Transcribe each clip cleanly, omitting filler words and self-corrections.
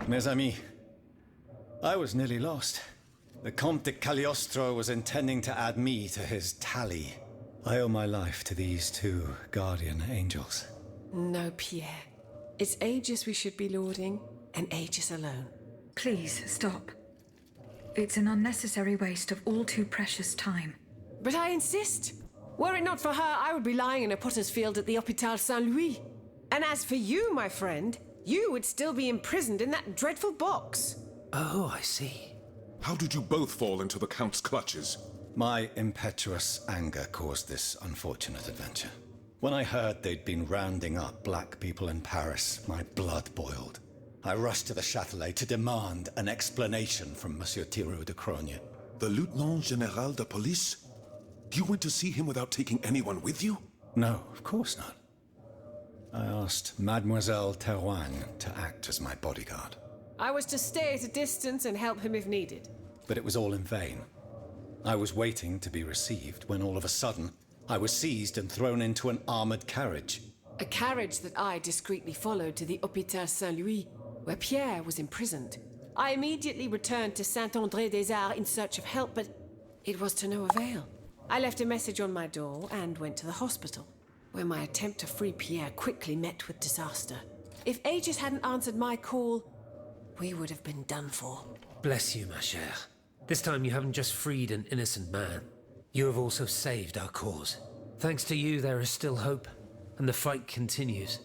Mes amis, I was nearly lost. The Comte de Cagliostro was intending to add me to his tally. I owe my life to these two guardian angels. No, Pierre. It's Aegis we should be lauding, and Aegis alone. Please, stop. It's an unnecessary waste of all too precious time. But I insist. Were it not for her, I would be lying in a potter's field at the Hôpital Saint-Louis. And as for you, my friend, you would still be imprisoned in that dreadful box. Oh, I see. How did you both fall into the Count's clutches? My impetuous anger caused this unfortunate adventure. When I heard they'd been rounding up black people in Paris, my blood boiled. I rushed to the Châtelet to demand an explanation from Monsieur Thiroux de Crogne. The Lieutenant General de Police? You went to see him without taking anyone with you? No, of course not. I asked Mademoiselle Terouanne to act as my bodyguard. I was to stay at a distance and help him if needed. But it was all in vain. I was waiting to be received when all of a sudden, I was seized and thrown into an armored carriage. A carriage that I discreetly followed to the Hôpital Saint-Louis, where Pierre was imprisoned. I immediately returned to Saint-André-des-Arts in search of help, but it was to no avail. I left a message on my door and went to the hospital, where my attempt to free Pierre quickly met with disaster. If Aegis hadn't answered my call, we would have been done for. Bless you, ma chère. This time you haven't just freed an innocent man. You have also saved our cause. Thanks to you, there is still hope, and the fight continues.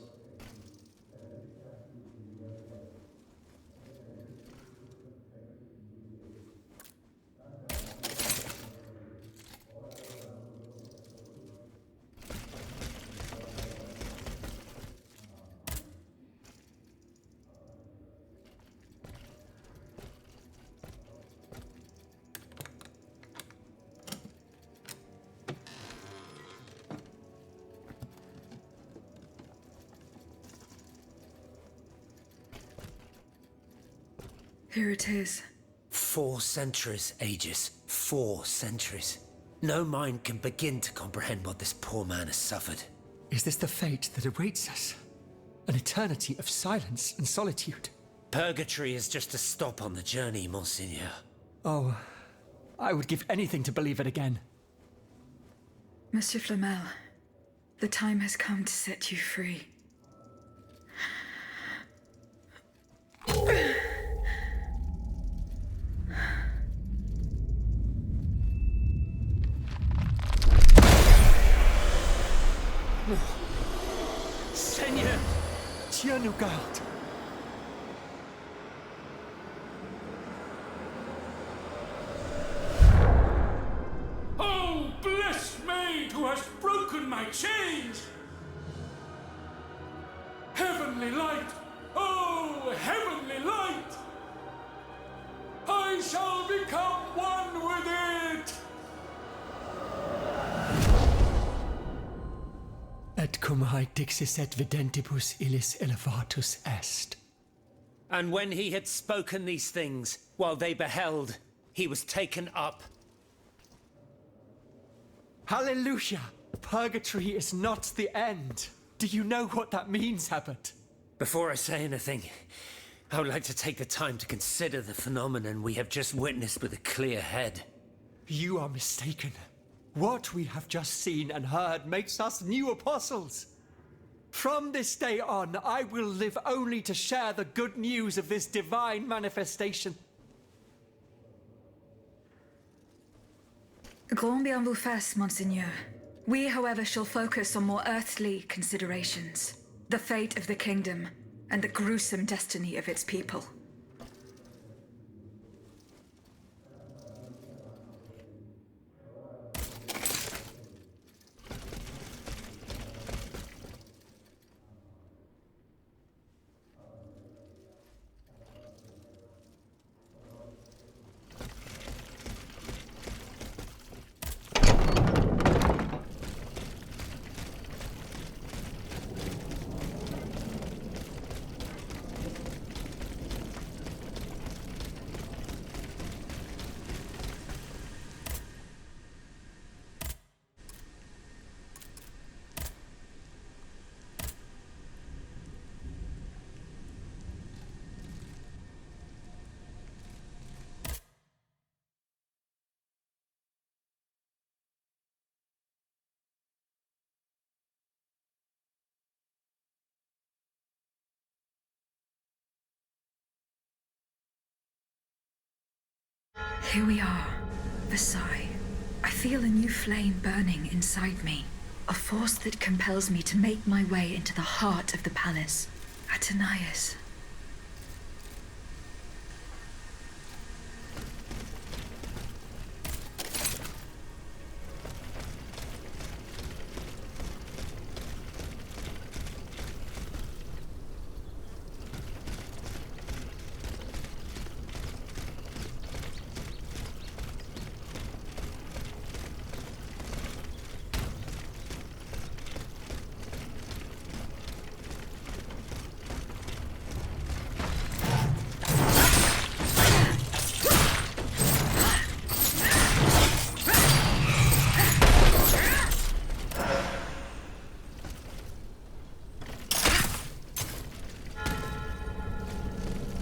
Here it is. 4 centuries, Aegis. 4 centuries. No mind can begin to comprehend what this poor man has suffered. Is this the fate that awaits us? An eternity of silence and solitude? Purgatory is just a stop on the journey, Monseigneur. Oh, I would give anything to believe it again. Monsieur Flamel, the time has come to set you free. Seigneur, Dieu nous garde. Oh, bless maid who has broken my chains! Heavenly light! Oh, heavenly light! I shall become one with it! Et cum haec dixis et videntibus illis elevatus est. And when he had spoken these things, while they beheld, he was taken up. Hallelujah! Purgatory is not the end. Do you know what that means, Abbot? Before I say anything, I would like to take the time to consider the phenomenon we have just witnessed with a clear head. You are mistaken. What we have just seen and heard makes us new apostles. From this day on, I will live only to share the good news of this divine manifestation. Grand bien vous fasse, Monseigneur. We, however, shall focus on more earthly considerations. The fate of the kingdom, and the gruesome destiny of its people. Here we are, Versailles. I feel a new flame burning inside me. A force that compels me to make my way into the heart of the palace. Athenais.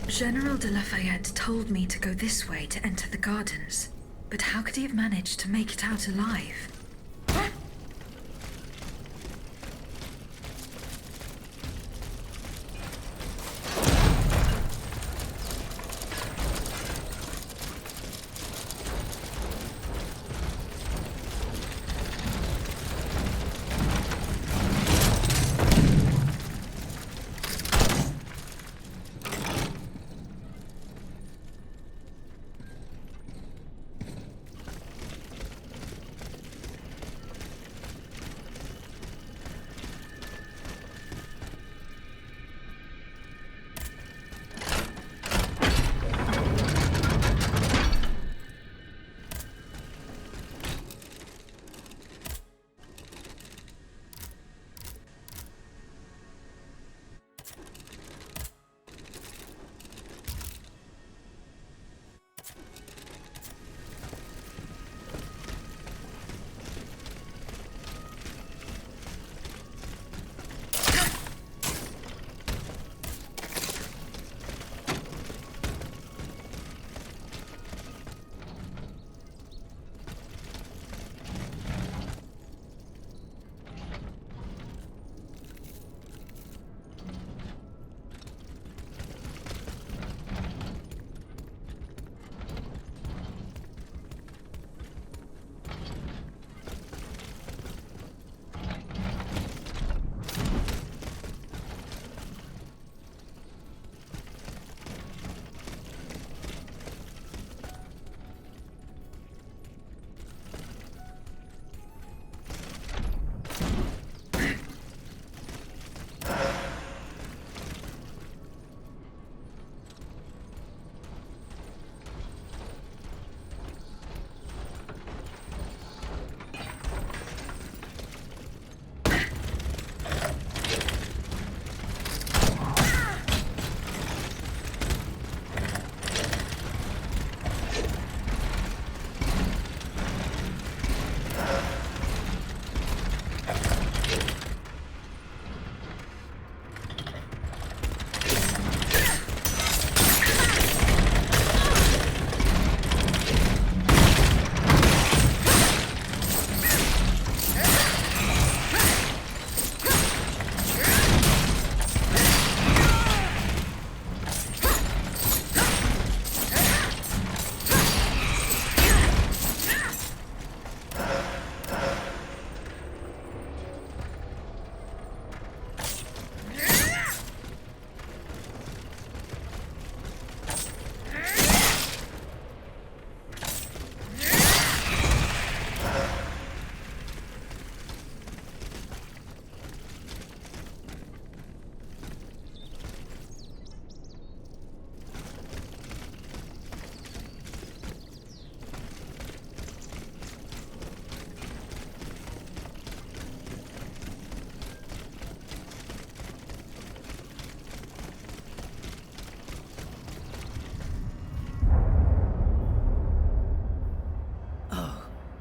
General de Lafayette told me to go this way to enter the gardens. But how could he have managed to make it out alive?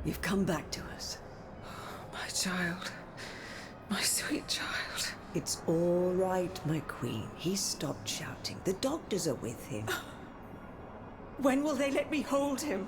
You've come back to us. My child. My sweet child. It's all right, my queen. He's stopped shouting. The doctors are with him. When will they let me hold him?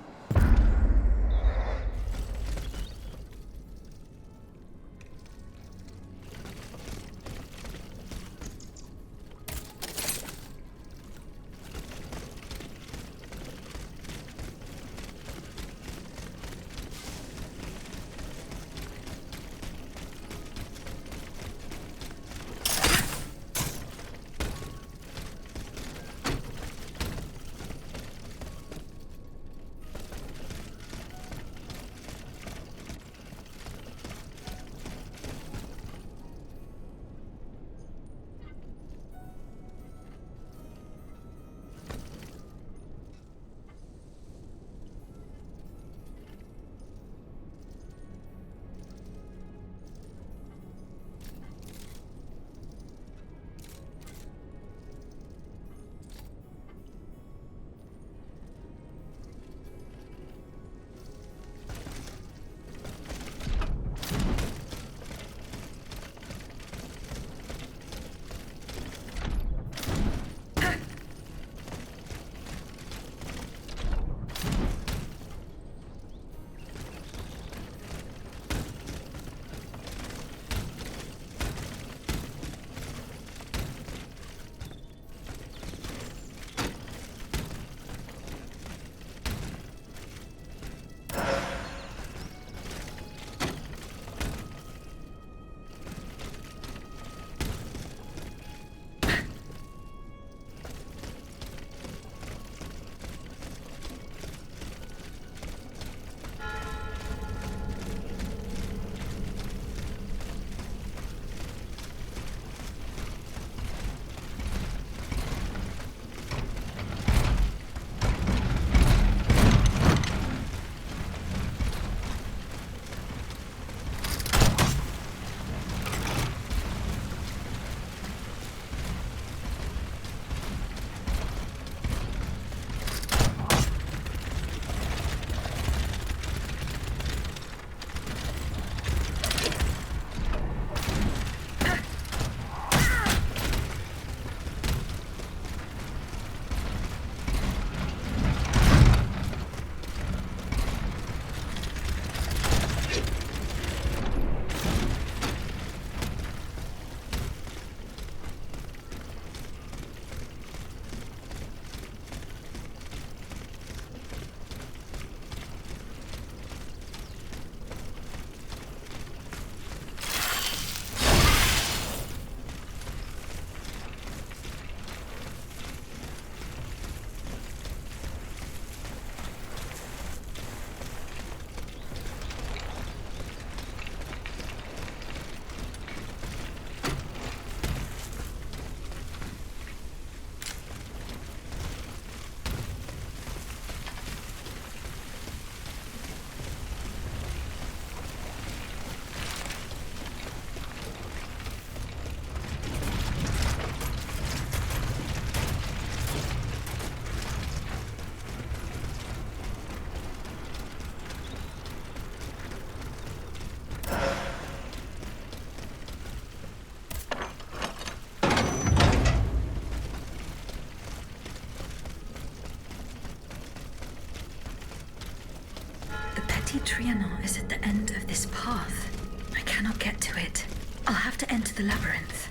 Petit Trianon is at the end of this path. I cannot get to it. I'll have to enter the labyrinth.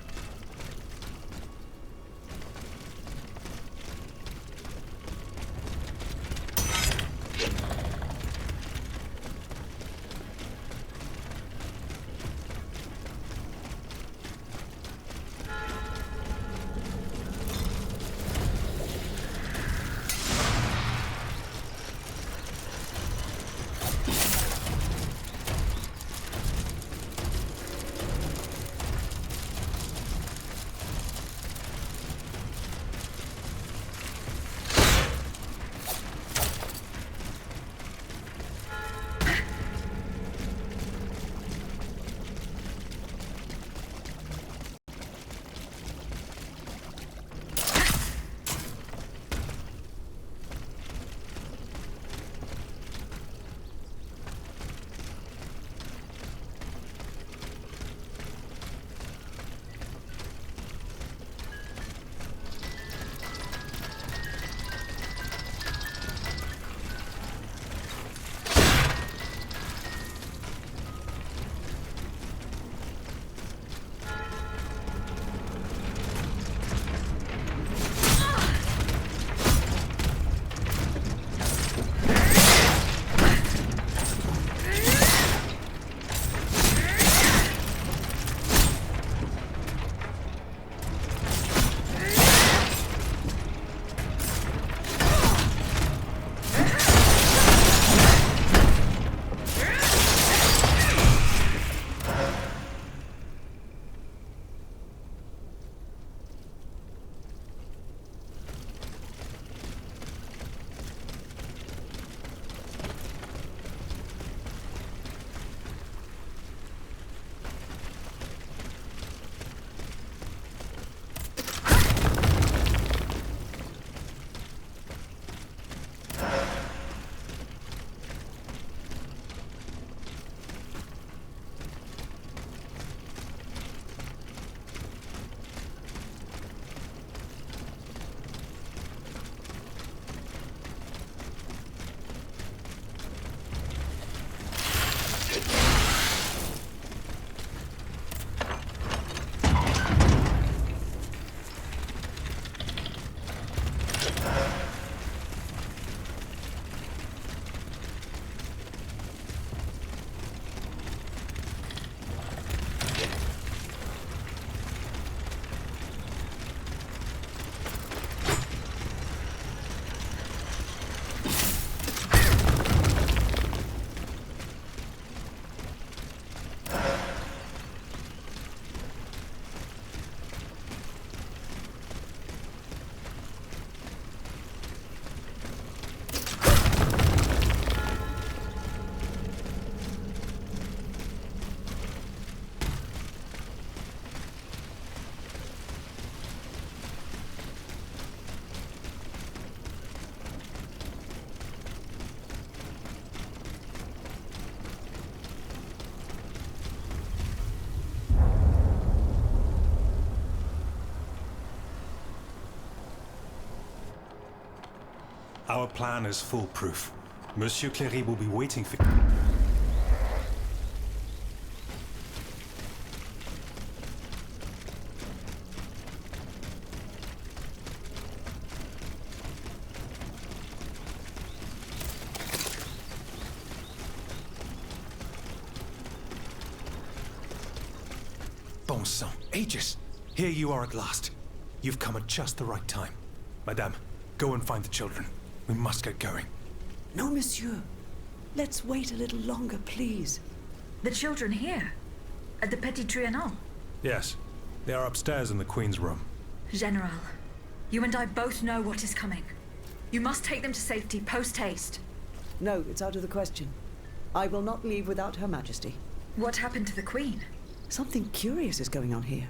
Our plan is foolproof. Monsieur Cléry will be waiting for... Bon sang, Aegis! Here you are at last. You've come at just the right time. Madame, go and find the children. We must get going. No, monsieur. Let's wait a little longer, please. The children here? At the Petit Trianon? Yes, they are upstairs in the Queen's room. General, you and I both know what is coming. You must take them to safety post-haste. No, it's out of the question. I will not leave without Her Majesty. What happened to the Queen? Something curious is going on here.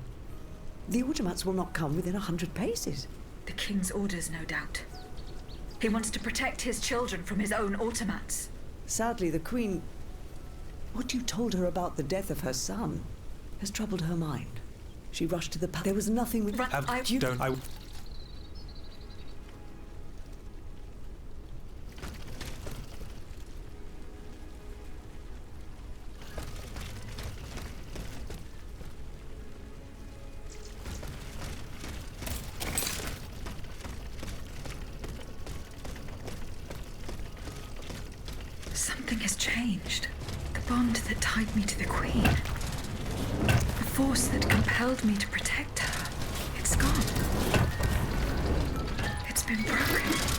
The automats will not come within 100 paces. The King's orders, no doubt. He wants to protect his children from his own automats. Sadly, the Queen... What you told her about the death of her son has troubled her mind. She rushed to the palace. There was nothing with... Something has changed. The bond that tied me to the Queen. The force that compelled me to protect her. It's gone. It's been broken.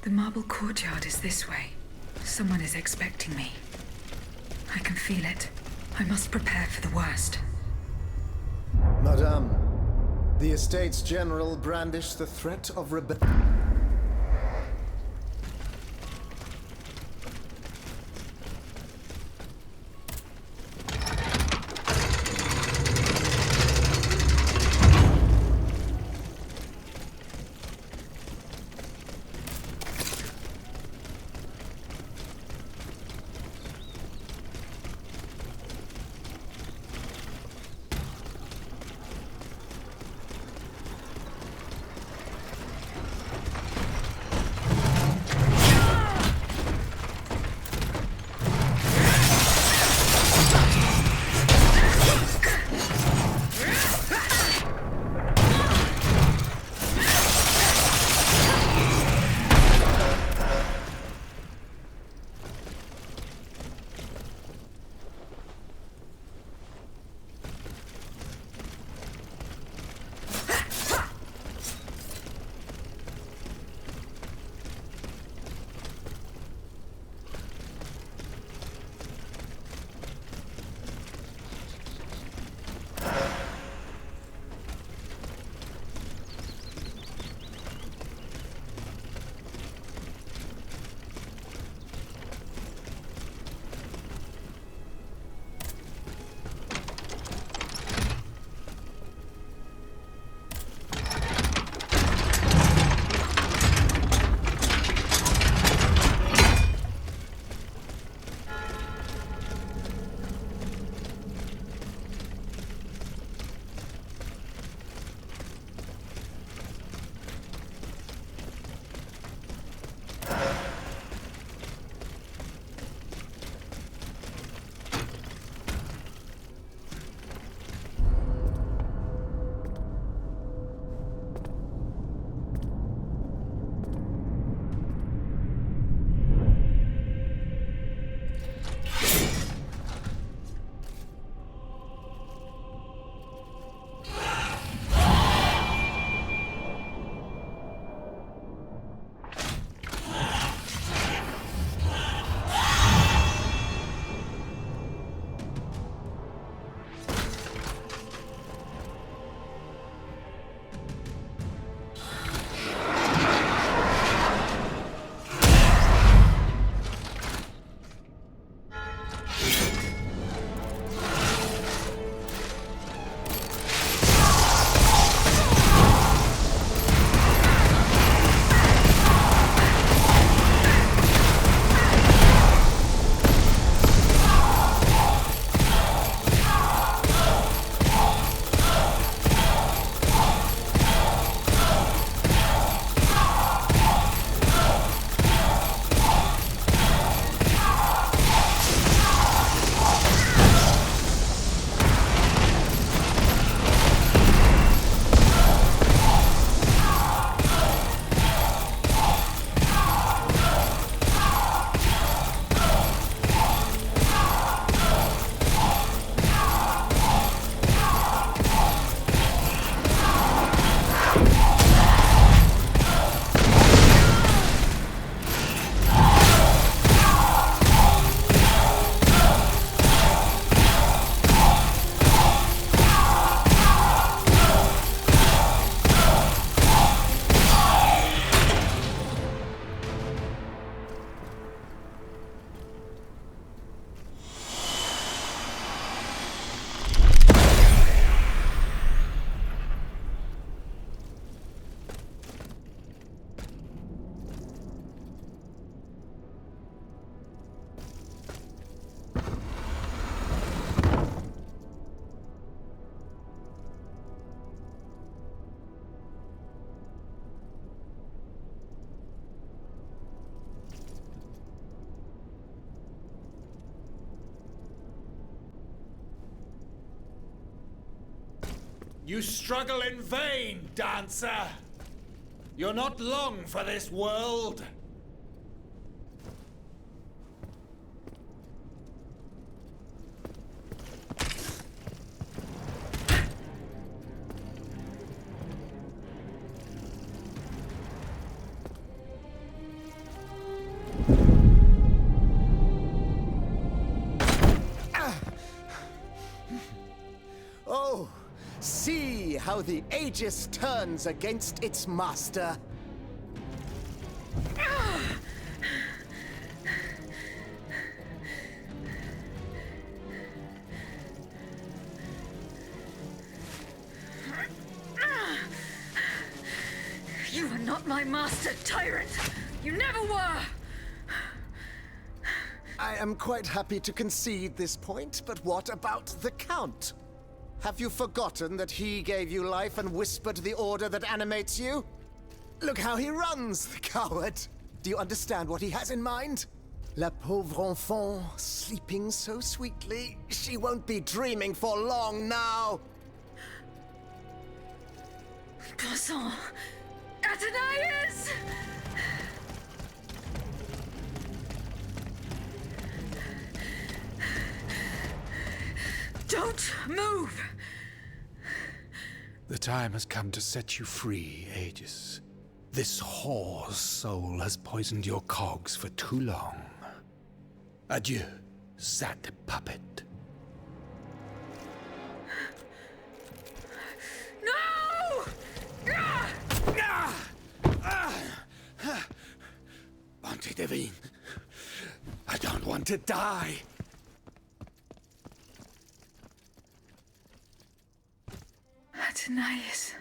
The marble courtyard is this way. Someone is expecting me. I can feel it. I must prepare for the worst. Madame, the Estates General brandished the threat of rebellion. You struggle in vain, dancer! You're not long for this world! Oh, see how the Aegis turns against its master. You are not my master, tyrant! You never were! I am quite happy to concede this point, but what about the Count? Have you forgotten that he gave you life and whispered the order that animates you? Look how he runs, the coward! Do you understand what he has in mind? La pauvre enfant, sleeping so sweetly, she won't be dreaming for long now! Bon sang! Athenais! Don't move! The time has come to set you free, Aegis. This whore's soul has poisoned your cogs for too long. Adieu, sad puppet. No! Bonté divine, I don't want to die. Athenais.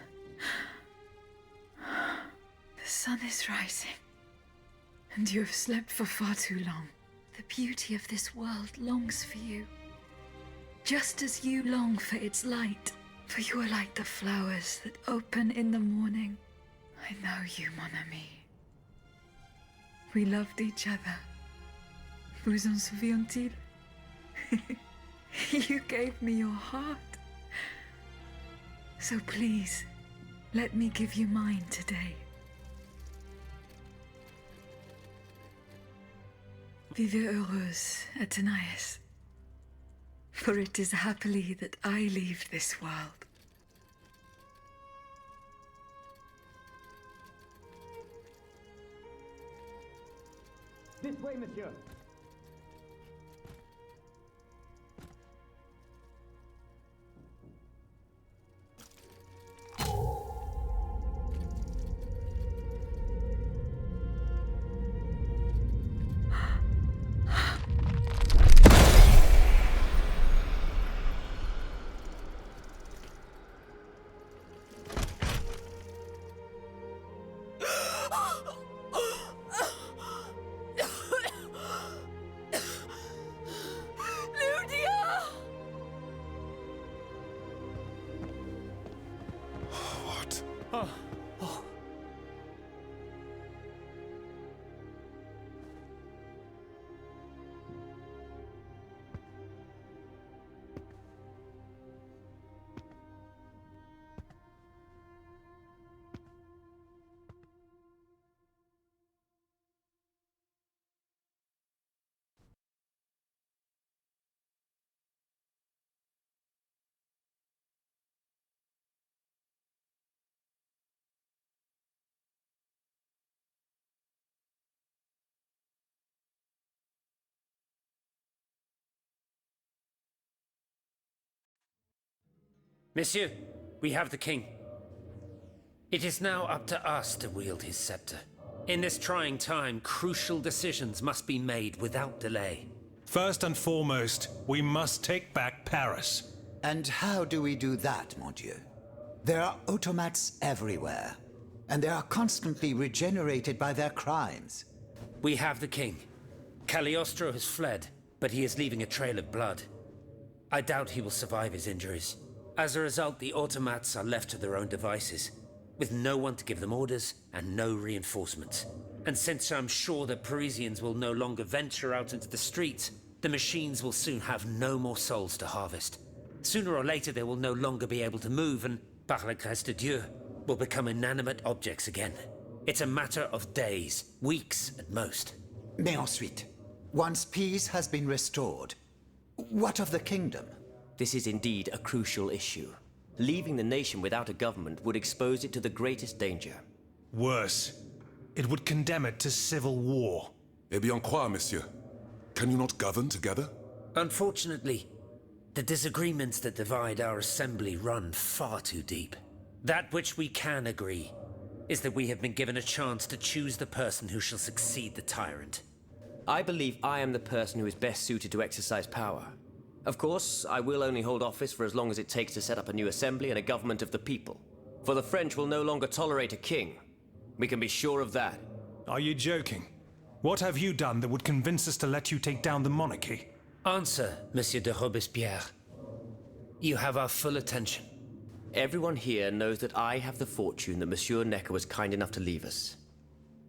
The sun is rising, and you have slept for far too long. The beauty of this world longs for you, just as you long for its light. For you are like the flowers that open in the morning. I know you, mon ami. We loved each other. Vous en souvient-il? You gave me your heart. So please, let me give you mine today. Vivez heureuse, Athenais. For it is happily that I leave this world. This way, monsieur. Monsieur, we have the king. It is now up to us to wield his scepter. In this trying time, crucial decisions must be made without delay. First and foremost, we must take back Paris. And how do we do that, mon Dieu? There are automats everywhere, and they are constantly regenerated by their crimes. We have the king. Cagliostro has fled, but he is leaving a trail of blood. I doubt he will survive his injuries. As a result, the automats are left to their own devices, with no one to give them orders and no reinforcements. And since I'm sure that Parisians will no longer venture out into the streets, the machines will soon have no more souls to harvest. Sooner or later, they will no longer be able to move and, par la grâce de Dieu, will become inanimate objects again. It's a matter of days, weeks at most. Mais ensuite, once peace has been restored, what of the kingdom? This is indeed a crucial issue. Leaving the nation without a government would expose it to the greatest danger. Worse, it would condemn it to civil war. Eh bien quoi, monsieur? Can you not govern together? Unfortunately, The disagreements that divide our assembly run far too deep. That which we can agree is that we have been given a chance to choose the person who shall succeed the tyrant. I believe I am the person who is best suited to exercise power. Of course, I will only hold office for as long as it takes to set up a new assembly and a government of the people. For the French will no longer tolerate a king. We can be sure of that. Are you joking? What have you done that would convince us to let you take down the monarchy? Answer, Monsieur de Robespierre. You have our full attention. Everyone here knows that I have the fortune that Monsieur Necker was kind enough to leave us.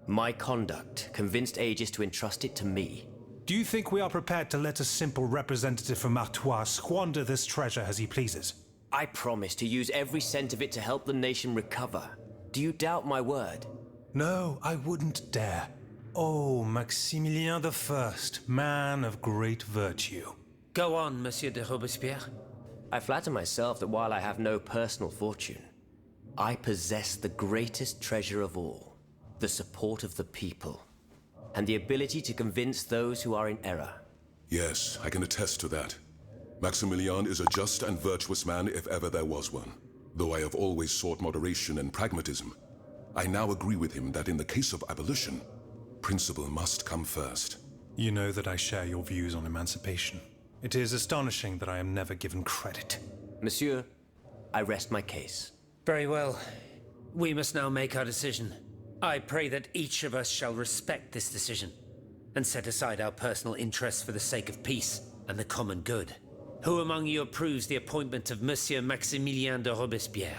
My conduct convinced Aegis to entrust it to me. Do you think we are prepared to let a simple representative from Artois squander this treasure as he pleases? I promise to use every cent of it to help the nation recover. Do you doubt my word? No, I wouldn't dare. Oh, Maximilien I, man of great virtue. Go on, Monsieur de Robespierre. I flatter myself that while I have no personal fortune, I possess the greatest treasure of all, the support of the people, and the ability to convince those who are in error. Yes, I can attest to that. Maximilian is a just and virtuous man if ever there was one. Though I have always sought moderation and pragmatism, I now agree with him that in the case of abolition, principle must come first. You know that I share your views on emancipation. It is astonishing that I am never given credit. Monsieur, I rest my case. Very well. We must now make our decision. I pray that each of us shall respect this decision and set aside our personal interests for the sake of peace and the common good. Who among you approves the appointment of Monsieur Maximilien de Robespierre?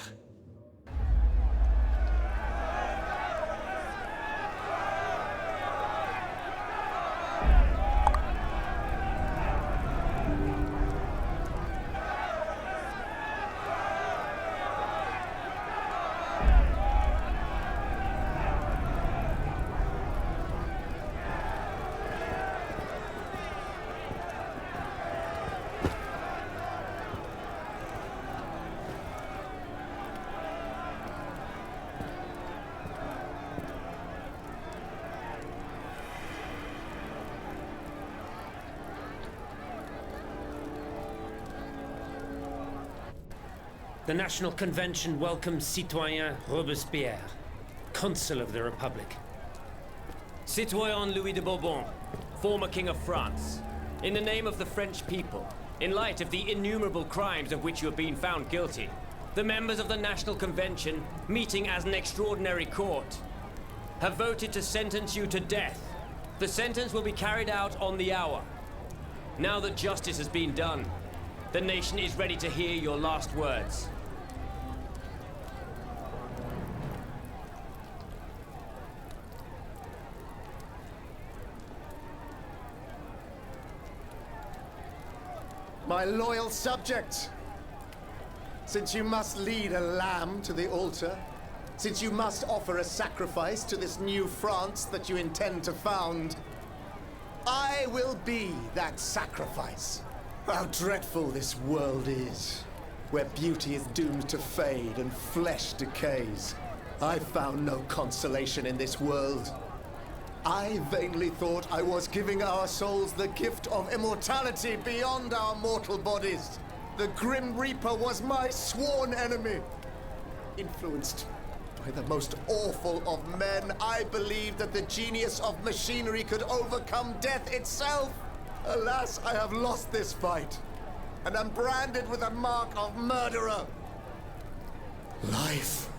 The National Convention welcomes Citoyen Robespierre, Consul of the Republic. Citoyen Louis de Bourbon, former King of France, in the name of the French people, in light of the innumerable crimes of which you have been found guilty, the members of the National Convention, meeting as an extraordinary court, have voted to sentence you to death. The sentence will be carried out on the hour. Now that justice has been done, the nation is ready to hear your last words. My loyal subject, since you must lead a lamb to the altar, since you must offer a sacrifice to this new France that you intend to found, I will be that sacrifice. How dreadful this world is, where beauty is doomed to fade and flesh decays. I found no consolation in this world. I vainly thought I was giving our souls the gift of immortality beyond our mortal bodies. The Grim Reaper was my sworn enemy. Influenced by the most awful of men, I believed that the genius of machinery could overcome death itself. Alas, I have lost this fight, and am branded with the mark of murderer. Life,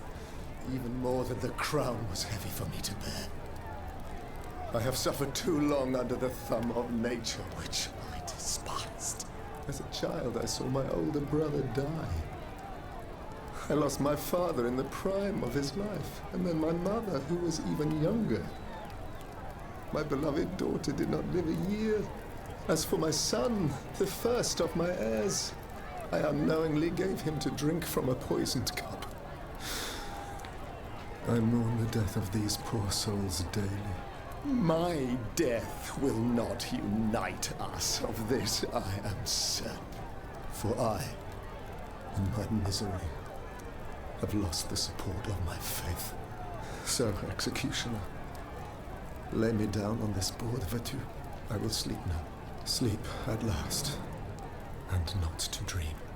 even more than the crown, was heavy for me to bear. I have suffered too long under the thumb of nature, which I despised. As a child, I saw my older brother die. I lost my father in the prime of his life, and then my mother, who was even younger. My beloved daughter did not live a year. As for my son, the first of my heirs, I unknowingly gave him to drink from a poisoned cup. I mourn the death of these poor souls daily. My death will not unite us, of this I am certain. For I, in my misery, have lost the support of my faith. Sir Executioner, lay me down on this board, veux-tu? I will sleep now. Sleep at last. and not to dream.